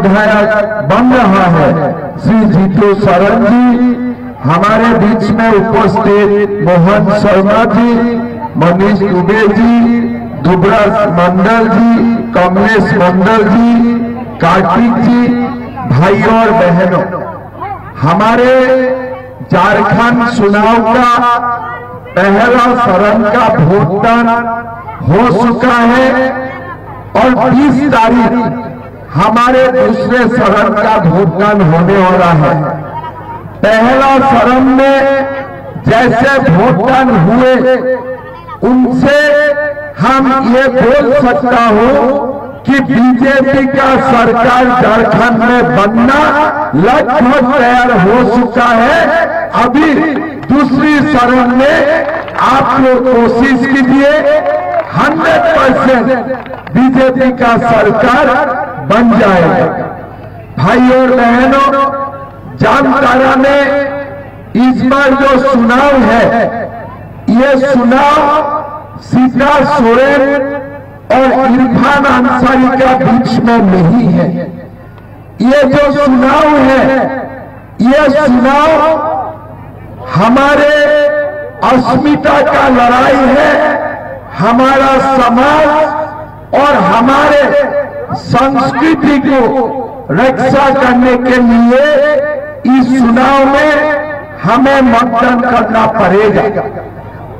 विधायक बन रहा है श्री जीतू शरण जी, हमारे बीच में उपस्थित मोहन शर्मा जी, मनीष दुबे जी, दुबराज मंडल जी, कमलेश मंडल जी, कार्तिक जी, भाई और बहनों, हमारे झारखंड चुनाव का पहला चरण का वोटदान हो चुका है और 20 तारीख हमारे दूसरे चरण का वोटदान होने वाला है। पहला चरण में जैसे वोटदान हुए उनसे हम ये बोल सकता हूं कि बीजेपी का सरकार झारखंड में बनना लगभग तैयार हो चुका है। अभी दूसरी चरण में आप लोग कोशिश कीजिए 100% बीजेपी का सरकार बन जाएगा। भाई और बहनों, जामताड़ा में इस बार जो चुनाव है, ये चुनाव सीता सोरेन और इरफान अंसारी का बीच में नहीं है। ये जो चुनाव है, ये चुनाव हमारे अस्मिता का लड़ाई है। हमारा समाज और हमारे संस्कृति को रक्षा करने के लिए इस चुनाव में हमें मतदान करना पड़ेगा।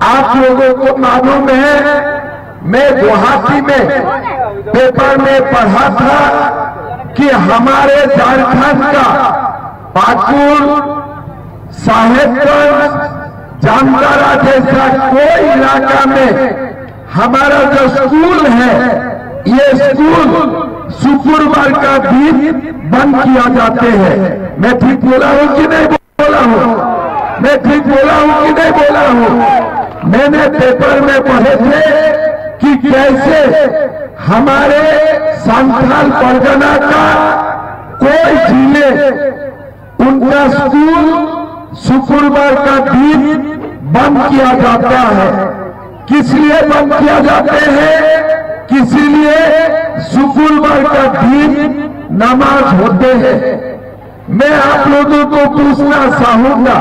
आप लोगों को मालूम है, मैं गुवाहाटी में पेपर में पढ़ा था कि हमारे झारखंड का पाकुड़, साहेबगंज, जामताड़ा जैसा कोई इलाका में हमारा जो स्कूल है, ये स्कूल शुक्रवार का दिन बंद किया जाते हैं। मैं ठीक बोला हूं कि नहीं बोला हूं? मैं ठीक बोला हूं कि नहीं बोला हूं? मैंने पेपर में पढ़े थे कि कैसे हमारे संथाल परगना का कोई जिले उनका स्कूल शुक्रवार का दिन बंद किया जाता है। किस लिए बंद किया जाते हैं? किस लिए? शुक्रवार का दिन नमाज होते हैं। मैं आप लोगों को पूछना चाहूंगा,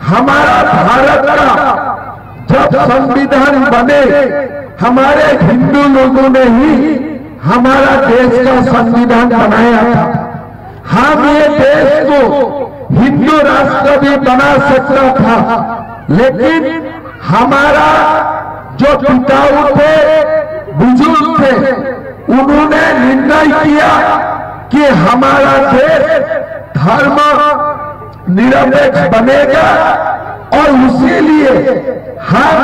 हमारा भारत का जब संविधान बने, हमारे हिंदू लोगों ने ही हमारा देश का संविधान बनाया था। हम ये देश को हिंदू राष्ट्र भी बना सकता था, लेकिन हमारा जो पिताओं थे, बुजुर्ग थे, उन्होंने निर्णय किया कि हमारा देश धर्म निरपेक्ष बनेगा और उसी लिए हम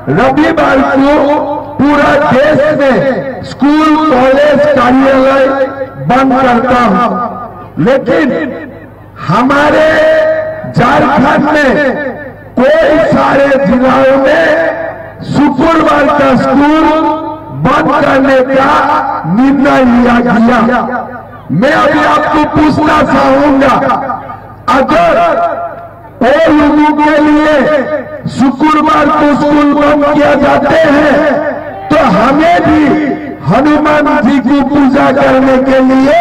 रविवार को पूरा देश में स्कूल, कॉलेज, कार्यालय बंद करता हूं। लेकिन हमारे झारखंड में कोई सारे जिलों में शुक्रवार का स्कूल बंद करने का निर्णय लिया गया। मैं अभी आपको पूछना चाहूंगा, अगर वो लोगों के लिए शुक्रवार को स्कूल बंद किया जाते हैं, तो हमें भी हनुमान जी की पूजा करने के लिए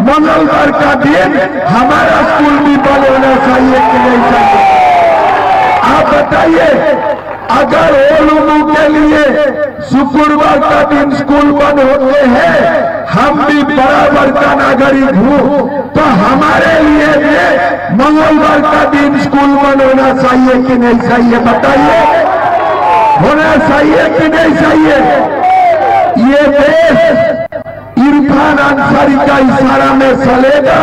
मंगलवार का दिन हमारा स्कूल भी बंद होना चाहिए कि नहीं चाहिए? आप बताइए, अगर वो लोगों के लिए शुक्रवार का दिन स्कूल बंद होते हैं, हम भी बराबर का नागरिक हूं, तो हमारे लिए भी मंगलवार का दिन स्कूल बंद होना चाहिए कि नहीं चाहिए? बताइए, होना चाहिए कि नहीं चाहिए? ये देश इरफान अंसारी का इशारा में चलेगा,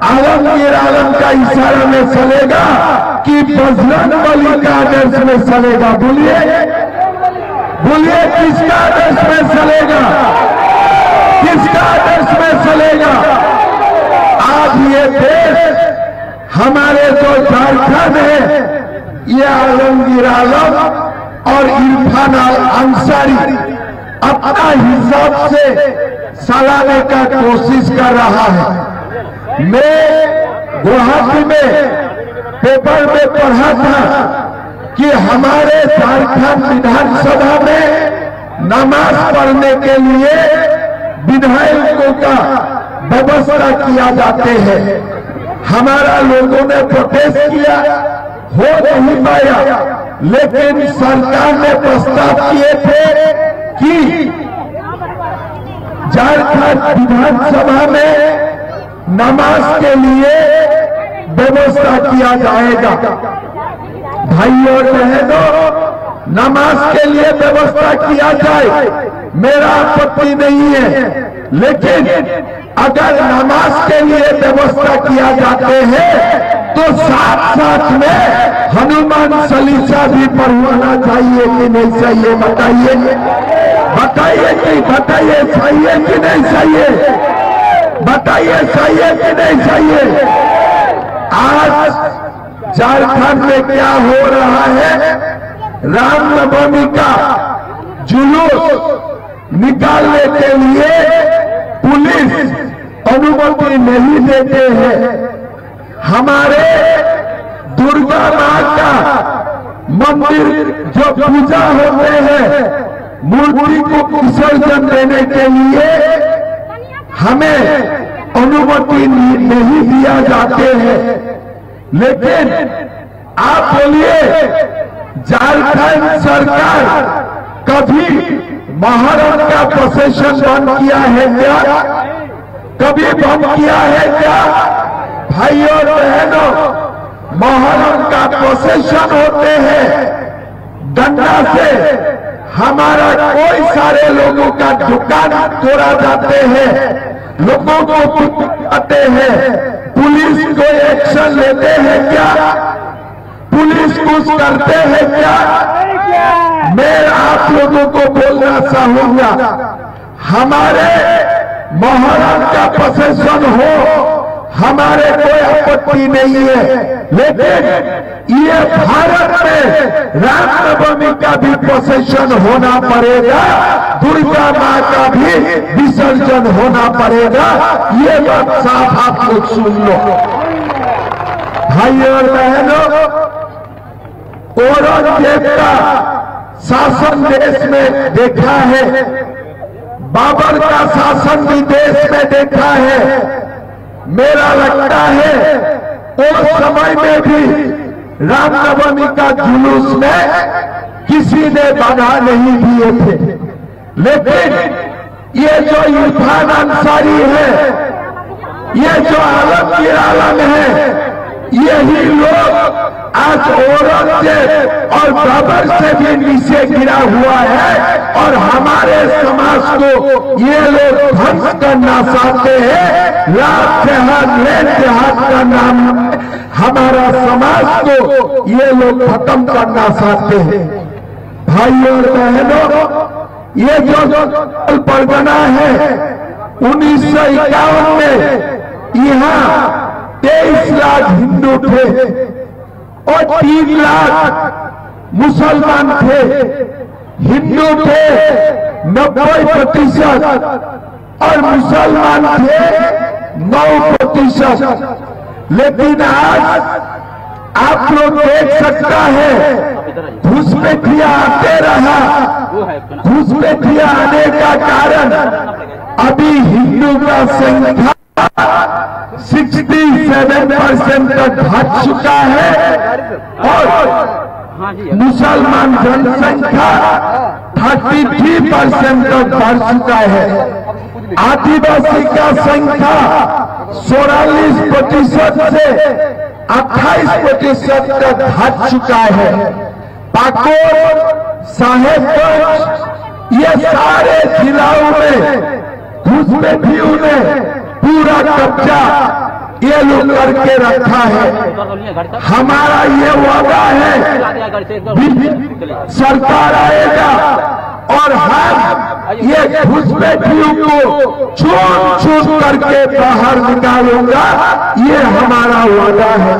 आलमगीर आलम का इशारा में चलेगा कि बजरंगबली का आदर्श में चलेगा? बोलिए, बोलिए, किसका आदर्श में चलेगा? किसका आदर्श में चलेगा? आज ये देश, हमारे जो झारखंड है, ये आलमगीर आलम और इरफान अंसारी अपना हिसाब से चलाने का कोशिश कर रहा है। मैं गुवाहाटी में पेपर में पढ़ा था कि हमारे झारखंड विधानसभा में नमाज पढ़ने के लिए विधायकों का व्यवस्था किया जाते हैं। हमारा लोगों ने प्रोटेस्ट किया, हो नहीं पाया, लेकिन सरकार ने प्रस्ताव किए थे कि झारखंड विधानसभा में नमाज के लिए व्यवस्था किया जाएगा। भाइयों और बहनों, नमाज के लिए व्यवस्था किया जाए, मेरा आपत्ति नहीं है, लेकिन अगर नमाज के लिए व्यवस्था किया जाते हैं तो साथ साथ में हनुमान चालीसा भी पढ़वाना चाहिए कि नहीं चाहिए? बताइए, बताइए कि बताइए चाहिए कि नहीं चाहिए? बताइए चाहिए कि नहीं चाहिए? आज झारखंड में क्या हो रहा है? रामनवमी का जुलूस निकालने के लिए पुलिस अनुमति नहीं देते हैं। हमारे दुर्गा मां का मंदिर जो पूजा होते हैं, मूर्ति को विसर्जन देने के लिए हमें अनुमति नहीं दिया जाते हैं। लेकिन आप बोलिए, झारखंड सरकार कभी मोहर्रम का प्रोसेशन बंद किया है क्या? कभी बंद किया है क्या? भाइयों और बहनों, मोहर्रम का प्रोसेशन होते हैं, डंडा से हमारा कोई सारे लोगों का दुकान तोड़ा जाते हैं, लोगों को आते हैं, पुलिस कोई एक्शन लेते हैं क्या? पुलिस कुछ करते हैं क्या? मैं आप लोगों को बोलना चाहूंगा, हमारे मोहर्रम का प्रोसेशन हो, हमारे कोई आपत्ति नहीं है, लेकिन ये भारत में रामनवमी का भी प्रोसेशन होना पड़ेगा, दुर्गा मां का भी विसर्जन होना पड़ेगा। ये बात साफ आप लोग सुन लो। भाइयों और बहनों, औरंगजेब का शासन देश में देखा है, बाबर का शासन भी देश में देखा है। मेरा लगता है उस समय में भी रामनवमी का जुलूस में किसी ने बाधा नहीं दिए थे, लेकिन ये जो इरफान अंसारी है, ये जो आलमगीर आलम है, यही लोग आज औरंगजेब और बाबर से भी नीचे गिरा हुआ है और हमारे समाज को ये लोग ध्वंस करना चाहते हैं। लाख देहात लेन देहात का नाम हमारा समाज को ये लोग खत्म करना चाहते हैं। भाइयों और बहनों, ये जो परगना है 1951 में यहाँ 23 लाख हिंदू थे और 3 लाख मुसलमान थे। हिंदू थे 90% और मुसलमान थे 9%। लेकिन आज आप लोग देख सकता है घुसपैठिया आते रहा। घुसपैठिया आने का कारण अभी हिंदू का संख्या 67% तक घट चुका है और मुसलमान जनसंख्या 33% तक बढ़ चुका है। आदिवासी का संख्या 44% से 28% तक घट चुका है। पाकुड़, साहेबगंज, ये सारे जिलों में घुसपैठियों ने पूरा कब्जा ये लोग करके रखा है। हमारा ये वादा है सरकार आएगा और हम ये घुसपैठियों को चुन चुन करके बाहर निकालूंगा, ये हमारा वादा है।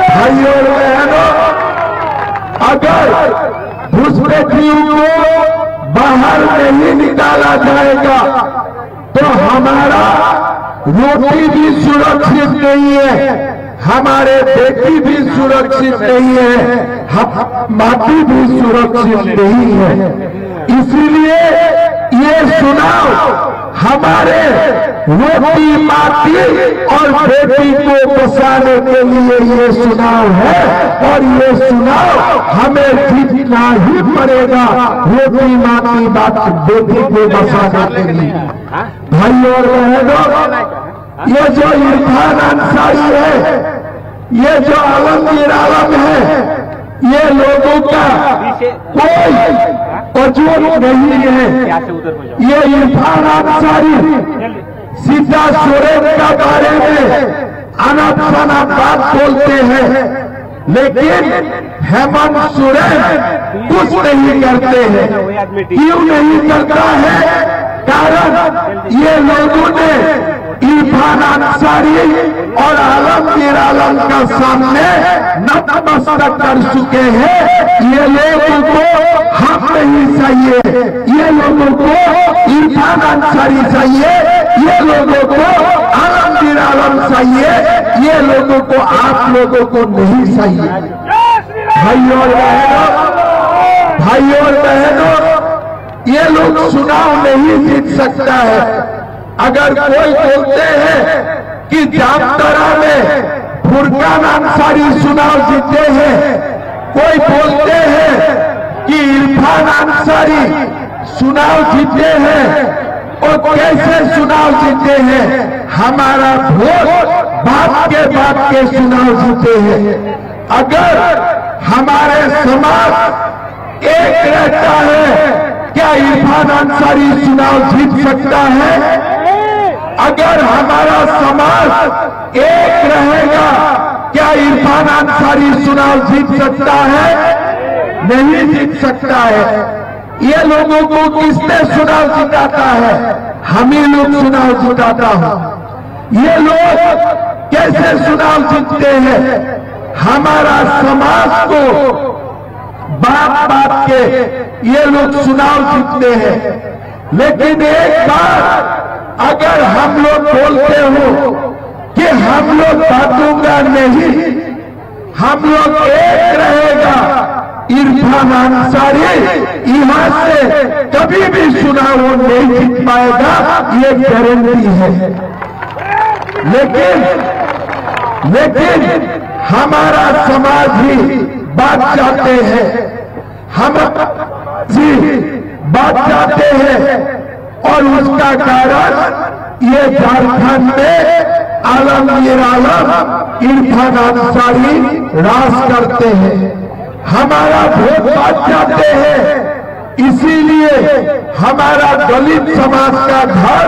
भाइयों और बहनों, अगर घुसपैठियों को बाहर नहीं निकाला जाएगा तो हमारा रोटी भी सुरक्षित नहीं है, हमारे बेटी भी सुरक्षित नहीं है, हम माटी भी सुरक्षित नहीं है। इसीलिए ये चुनाव हमारे रोटी माटी और बेटी को बचाने के लिए ये चुनाव है, और ये चुनाव हमें जीतना ही पड़ेगा रोटी माटी बात बेटी को बचाने के लिए। भाई और बहनों, ये जो इरफान अंसारी है, ये जो आलमगीर आलम है, ये लोगों का कोई वजूद नहीं है। ये इरफान अंसारी सीधा सोरेन का बारे में अनब शनब बात बोलते हैं, लेकिन हेमंत सोरेन कुछ नहीं करते हैं। क्यों नहीं करता है? कारण ये लोगों ने इरफान अंसारी और आलमगीर आलम का सामने नतमस्तक कर चुके हैं। ये लोगों को हक नहीं चाहिए, ये लोगों को इरफान अंसारी चाहिए, ये लोगों को आलमगीर आलम चाहिए, ये लोगों को आप लोगों को नहीं चाहिए। भाइयों और बहनों, ये लोग चुनाव नहीं जीत सकता है। अगर कोई बोलते हैं कि जामताड़ा में फुरकान अंसारी चुनाव जीते हैं, कोई बोलते हैं कि इरफान अंसारी चुनाव जीते हैं, और कैसे चुनाव जीते हैं? हमारा वोट बात के चुनाव जीते हैं। अगर हमारे समाज एक रहता है, क्या इरफान अंसारी चुनाव जीत सकता है? अगर हमारा समाज एक रहेगा, क्या इरफान अंसारी चुनाव जीत सकता है? नहीं जीत सकता है। ये लोगों को किसने चुनाव जिताता है? हम ही लोग चुनाव जिताता हूं। ये लोग कैसे चुनाव जीतते हैं? हमारा समाज को बात बात के ये लोग चुनाव जीतते हैं। लेकिन एक बार अगर हम लोग बोलते हो कि हम लोग बांटूंगा नहीं, हम लोग एक रहेगा, इरफान अंसारी यहां से कभी भी चुनाव नहीं जीत पाएगा, ये गारंटी है। लेकिन हमारा समाज ही बात चाहते हैं, हम जी बात चाहते हैं, और उसका कारण ये झारखंड में आलमगीर आलम इरफान अंसारी राज करते हैं। हमारा वोट बात चाहते हैं, इसीलिए हमारा दलित समाज का घर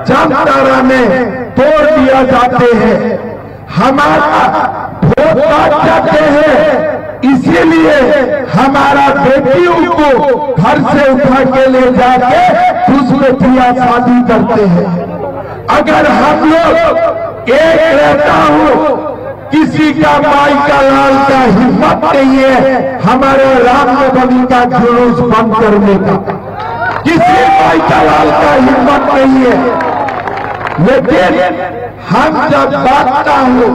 जामताड़ा में तोड़ दिया जाते हैं। हमारा वोट बात चाहते हैं, इसीलिए हमारा बेटियों को घर से उठा के ले जाके घुसपैठिया शादी करते हैं। अगर हम लोग एक रहता हो, किसी का माई का लाल का हिम्मत नहीं है हमारे रामनवमी का जुलूस बंद करने का, किसी माई का लाल का हिम्मत नहीं है। लेकिन हम जब बांटता हो,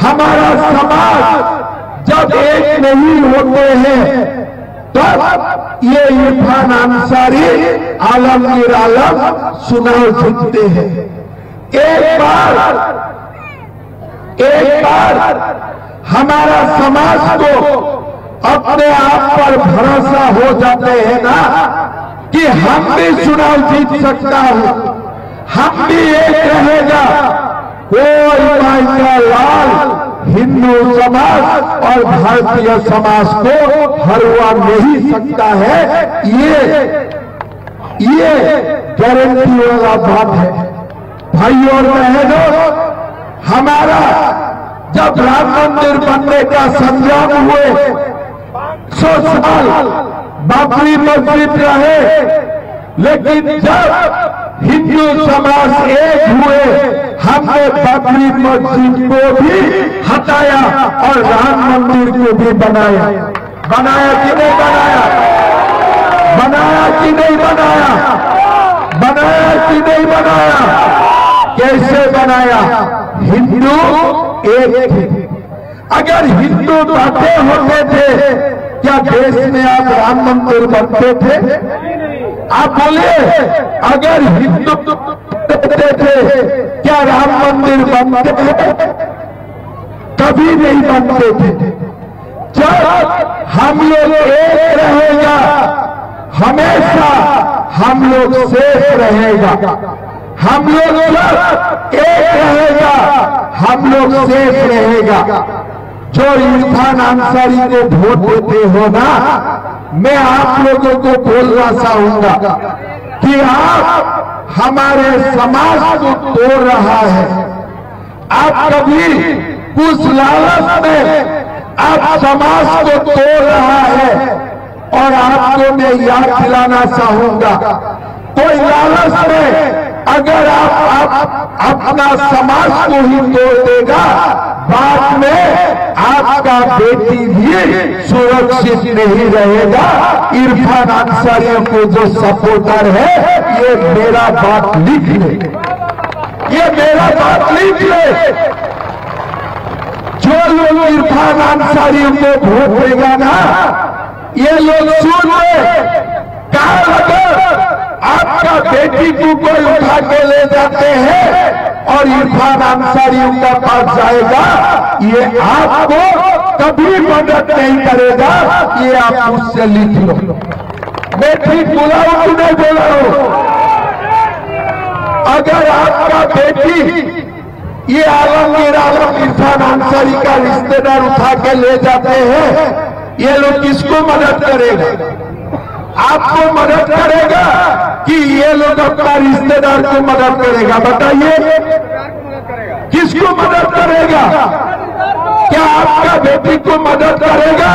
हमारा समाज जब एक नहीं होते हैं, तब ये इरफान अंसारी आलमगीर आलम चुनाव जीतते हैं। एक बार हमारा समाज को अपने आप पर भरोसा हो जाते हैं ना कि हम भी चुनाव जीत सकता हूं, हम भी एक रहेगा, कोई माई का लाल हिंदू समाज और भारतीय समाज को हरवा नहीं सकता है। ये गारंटी वाला बात है। भाइयों और बहनों, हमारा जब राम मंदिर बनने का संग्राम हुए 100 साल बाबरी मस्जिद रहे, लेकिन जब हिंदू समाज एक हुए, हमने बाबरी मस्जिद को भी हटाया और राम मंदिर को भी बनाया। बनाया कि नहीं बनाया? बनाया कि नहीं बनाया? बनाया कि नहीं बनाया? कैसे बनाया? हिंदू एक थे। अगर हिंदू बातें होते थे, क्या देश में आज राम मंदिर बनते थे? आप बोलिए, अगर हिंदू कहते थे क्या राम मंदिर बनते थे? कभी नहीं बनते थे। जब हम लोग एक रहेगा, हमेशा हम लोग सेफ रहेगा। हम लोग जब एक रहेगा, हम लोग सेफ रहेगा। जो इरफान अंसारी को वोट देते हो ना, मैं आप लोगों को बोलना चाहूंगा कि आप हमारे समाज को तोड़ रहा है। आप कभी उस लालच में आप समाज को तोड़ रहा है। और आपको मैं याद दिलाना चाहूंगा, कोई लालच में अगर आप अपना समाज को ही तोड़ देगा, बाद में आपका बेटी भी सुरक्षित नहीं रहेगा। इरफान अंसारी को जो सपोर्टर है, ये मेरा बात लिख ले, ये मेरा बात लिख ले। जो लोग इरफान अंसारी को वोट देगा ना, ये लोग सुन ले, कहा अगर आपका बेटी को कोई उठा के ले जाते हैं और इरफान अंसारी उनका पास जाएगा, ये आपको कभी मदद नहीं करेगा। ये आप मुझसे लिख लो। मैं ठीक बोला हूं कि नहीं बोला हूं? अगर आपका बेटी ये आलमगीर आलम इरफान अंसारी का रिश्तेदार उठा के ले जाते हैं, ये लोग किसको मदद करेगा? आपको मदद करेगा कि ये लोग अपना रिश्तेदार को मदद करेगा? बताइए, किसको मदद करेगा? क्या आपका बेटी को मदद करेगा?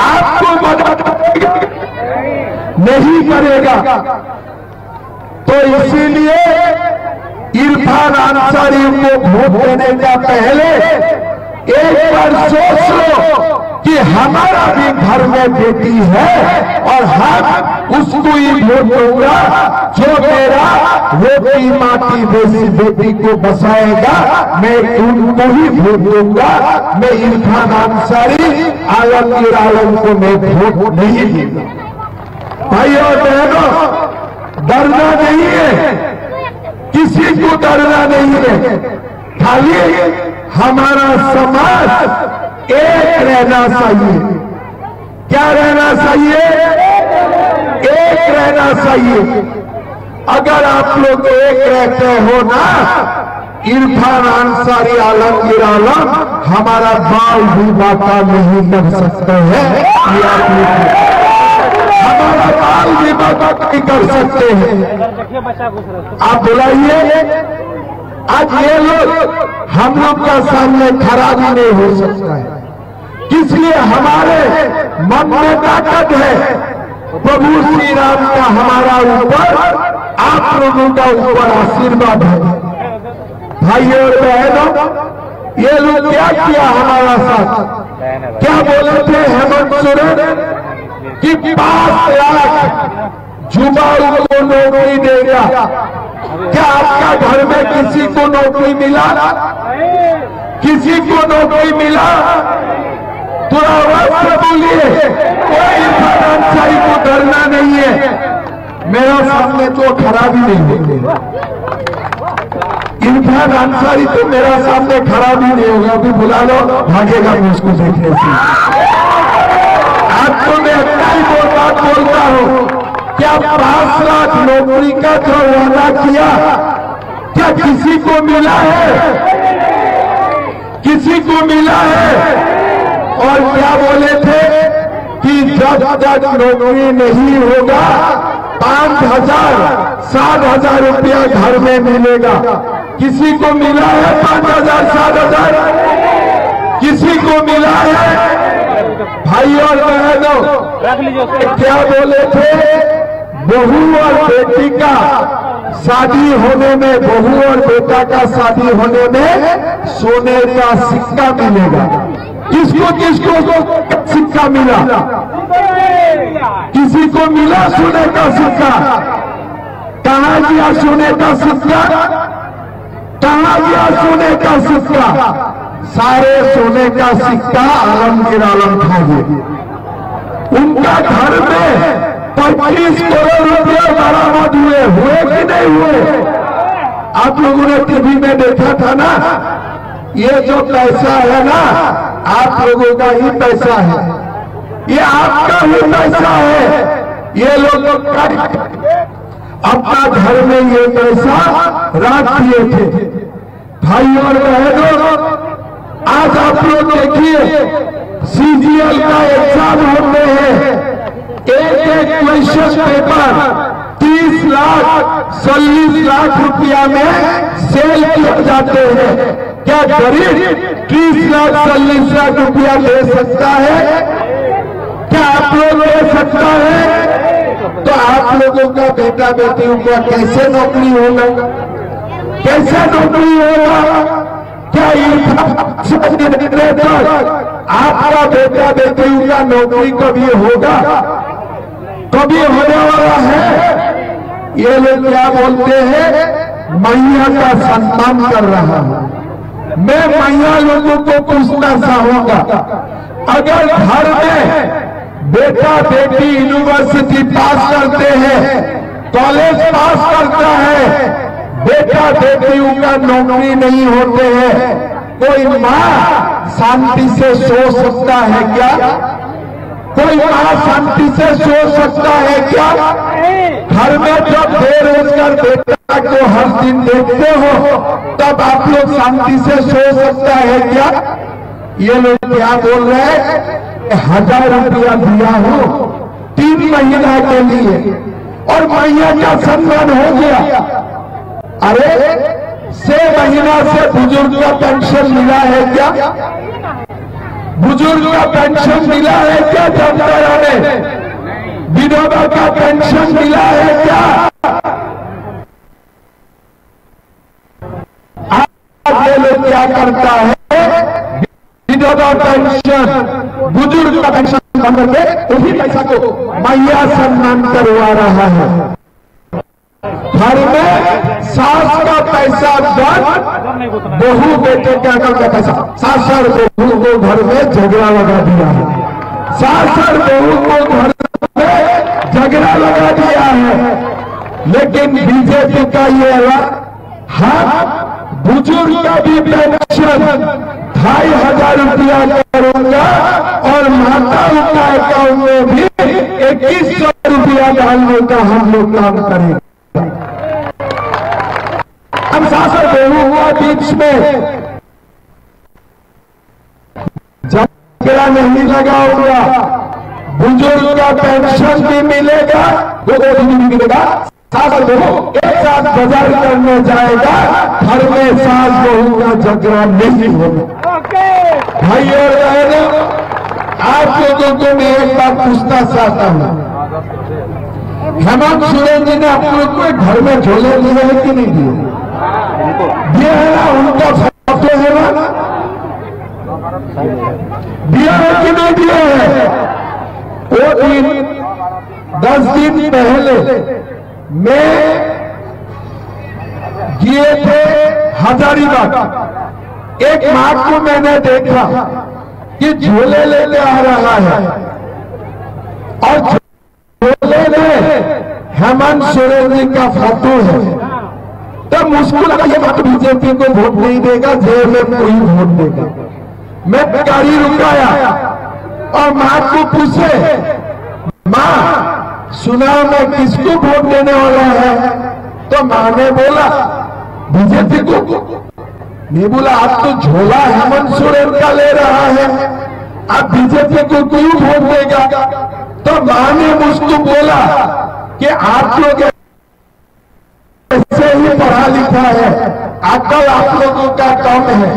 आपको मदद नहीं करेगा। तो इसीलिए इरफान अंसारी को वोट देने का पहले एक बार सोच लो कि हमारा भी घर में बेटी है और हम उसको ही वोट दूंगा जो मेरा रोटी माटी जैसी बेटी को बसाएगा। मैं उनको ही वोट दूंगा। मैं इरफान अंसारी आलमगीर आलम को मैं वोट नहीं दूंगा। भाई और बहनों, डरना नहीं है, किसी को डरना नहीं है। खाली हमारा समाज एक रहना चाहिए। क्या रहना चाहिए? एक रहना चाहिए। अगर आप लोग एक रहते हो ना, इरफान अंसारी आलमगीर आलम हमारा बाल भी बाका नहीं कर सकते हैं। हमारा बाल भी बाका नहीं कर सकते हैं। आप बुलाइए, आज ये लोग हम लोग का सामने खड़ा भी नहीं हो सकता है। इसलिए हमारे मन में ताकत है। प्रभु श्री राम का हमारा ऊपर, आप लोगों का ऊपर आशीर्वाद है। भाइयों और बहनों, ये लोग क्या किया हमारा साथ? क्या बोले थे हेमंत सोरेन कि 5 लाख जुबाओं को नौकरी देगा। क्या आपका घर में किसी को नौकरी मिला? किसी को नौकरी मिला? थोड़ा आवाज से बोलिए। कोई इरफान अंसारी को डरना नहीं है। मेरा सामने तो खड़ा भी नहीं होगा। इरफान अंसारी तो मेरा सामने खड़ा भी नहीं होगा। अभी बुला लो, भागेगा मुझको देखने से। आपको मैं अपना ही बात बोलता हूं। क्या 5 लाख नौकरी का जो वादा किया, क्या किसी को मिला है? किसी को मिला है? और क्या बोले थे कि जब तक नौकरी नहीं होगा 5,000 7,000 रुपया घर में मिलेगा। किसी को मिला है 5,000 7,000? किसी को मिला है? भाई और बहनों, क्या बोले थे? बहू और बेटी का शादी होने में, बहू और बेटा का शादी होने में सोने का सिक्का मिलेगा। किसको किसको सिक्का मिला? किसी को मिला सोने का सिक्का? कहां गया सोने का सिक्का? कहां गया सोने का सिक्का? सारे सोने का सिक्का आलमगीर आलम खा गए। उनका घर में 25 करोड़ रुपया बरामद हुए कि नहीं हुए? आप लोगों ने टीवी में देखा था ना। ये जो पैसा है ना, आप लोगों का ही पैसा है, ये आपका ही पैसा है। ये लोग अपना घर में ये पैसा रख दिए थे। भाई और बहनों, आज आप लोग देखिए सीजीएल का एग्जाम होते हैं, एक क्वेश्चन पेपर 30 लाख 40 लाख रुपया में सेल किए जाते हैं। क्या गरीब 30 लाख 40 लाख रुपया ले सकता है? क्या आप लोग ले सकता है? तो आप लोगों का बेटा बेटियों का कैसे नौकरी होगा? कैसे नौकरी होगा? क्या आपका बेटा बेटियों का नौकरी कभी होगा? कभी होने वाला है? ये लोग क्या बोलते हैं, मैया का सम्मान कर रहा हूं। मैं मैया लोगों को पूछना चाहूंगा, अगर घर में बेटा बेटी यूनिवर्सिटी पास करते हैं, कॉलेज पास करता है, बेटा बेटियों का नौकरी नहीं होते हैं, कोई मां शांति से सो सकता है क्या? कोई मां शांति से सो सकता है क्या? घर में जब बेरोजगार बेटा को हर दिन देखते हो, तब आप लोग शांति से सो सकता है क्या? ये लोग क्या बोल रहे हैं, 1000 रुपया दिया हो 3 महीना के लिए और मैया का सम्मान हो गया। अरे 6 महीना से बुजुर्ग का पेंशन मिला है क्या? बुजुर्ग का पेंशन मिला है क्या? जनता ने विधवा का पेंशन मिला है क्या? आज ये लोग क्या करता है, विधवा पेंशन बुजुर्ग का पेंशन बंद करके उसी पैसा को मैया सम्मान करवा रहा है। घर में सास का पैसा बंद, बहू बेटे का पैसा, सास और बहू को घर में झगड़ा लगा दिया है। सास और बहू को घर में झगड़ा लगा दिया है। लेकिन बीजेपी का ये हाँ, बुजुर्ग का भी पेंशन 2500 रुपया करूंगा और माताओं का अकाउंट में भी 2100 रुपया डालने का हम लोग काम करेंगे। हम सास और बहू हुआ बीच में झगड़ा नहीं लगाऊंगा, बुजुर्ग का पेंशन भी मिलेगा, वो भी मिलेगा। सास और बहू एक साथ बाजार करने जाएगा, घर में सास बहू का झगड़ा नहीं होगा। भाई और बहनों, आप लोगों को मैं एक बात पूछना चाहता हूं, हेमंत सोरेन जी ने आप लोग को घर में झोले दिए हैं कि नहीं दिए? दिया है ना, उनका फोटो है ना, दिया है कि नहीं दिया है? वो दिन 10 दिन पहले मैं गए थे हजारीबाग, एक मां को मैंने देखा कि झोले लेके आ रहा है और झोले में हेमंत सोरेन जी का फोटो है। तब मुझको लगा ये बात बीजेपी को वोट नहीं देगा, जेल में कोई वोट देगा। मैं गाड़ी रुकाया और मां को पूछे, मां सुना मैं किसको वोट देने वाला है? तो मां ने बोला बीजेपी को। नहीं बोला, आप तो झोला हेमंत सोरेन का ले रहा है, आप बीजेपी को क्यों वोट देगा? तो मां ने मुझको बोला कि आप लोग ऐसे ही पढ़ा लिखा है, अकल आप लोगों का कम है,